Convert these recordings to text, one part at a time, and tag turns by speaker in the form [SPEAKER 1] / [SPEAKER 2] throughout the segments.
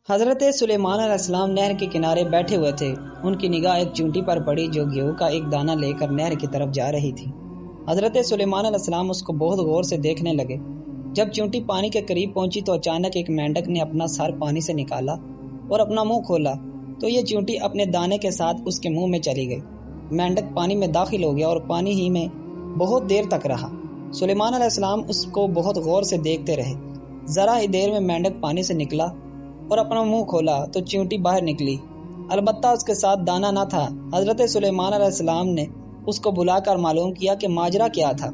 [SPEAKER 1] حضرت سلیمان علیہ السلام نہر کے کنارے بیٹھے ہوئے تھے۔ ان کی نگاہ ایک چونٹی پر پڑی جو گیہوں کا ایک دانہ لے کر نہر کی طرف جا رہی تھی۔ حضرت سلیمان علیہ السلام اس کو بہت غور سے دیکھنے لگے۔ جب چونٹی پانی کے قریب پہنچی تو اچانک ایک مینڈک نے اپنا سر پانی سے نکالا اور اپنا منہ کھولا تو یہ چونٹی اپنے دانے کے ساتھ اس کے منہ میں چلی گئی۔ مینڈک پانی میں داخل ہو گیا اور پانی ہی میں بہت دیر تک رہا۔ سلیمان علیہ السلام اس کو بہت غور سے دیکھتے رہے۔ ذرا ہی دیر میں مینڈک پانی سے نکلا اور اپنا منہ کھولا تو چیونٹی باہر نکلی، البتہ اس کے ساتھ دانہ نہ تھا۔ حضرت سلیمان علیہ السلام نے اس کو بلا کر معلوم کیا کہ ماجرا کیا تھا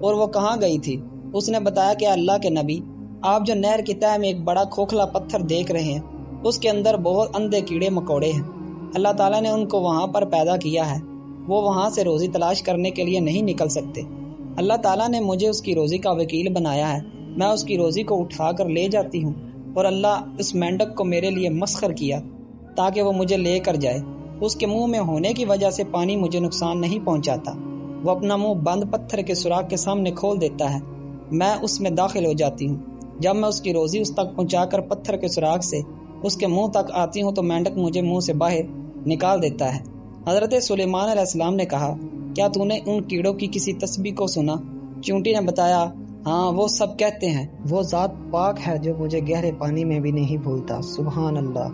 [SPEAKER 1] اور وہ کہاں گئی تھی۔ اس نے بتایا کہ اللہ کے نبی، آپ جو نہر کی تہہ میں ایک بڑا کھوکھلا پتھر دیکھ رہے ہیں، اس کے اندر بہت اندھے کیڑے مکوڑے ہیں۔ اللہ تعالیٰ نے ان کو وہاں پر پیدا کیا ہے، وہ وہاں سے روزی تلاش کرنے کے لیے نہیں نکل سکتے۔ اللہ تعالیٰ نے مجھے اس کی روزی کا وکیل بنایا ہے، میں اس کی روزی کو اٹھا کر لے جاتی ہوں، اور اللہ اس مینڈک کو میرے لیے مسخر کیا تاکہ وہ مجھے لے کر جائے۔ اس کے منہ میں ہونے کی وجہ سے پانی مجھے نقصان نہیں پہنچاتا، وہ اپنا منہ بند پتھر کے سوراخ کے سامنے کھول دیتا ہے، میں اس میں داخل ہو جاتی ہوں۔ جب میں اس کی روزی اس تک پہنچا کر پتھر کے سوراخ سے اس کے منہ تک آتی ہوں تو مینڈک مجھے منہ سے باہر نکال دیتا ہے۔ حضرت سلیمان علیہ السلام نے کہا، کیا تو نے ان کیڑوں کی کسی تسبیح کو سنا؟ چونٹی نے بتایا، ہاں، وہ سب کہتے ہیں وہ ذات پاک ہے جو مجھے گہرے پانی میں بھی نہیں بھولتا۔ سبحان اللہ۔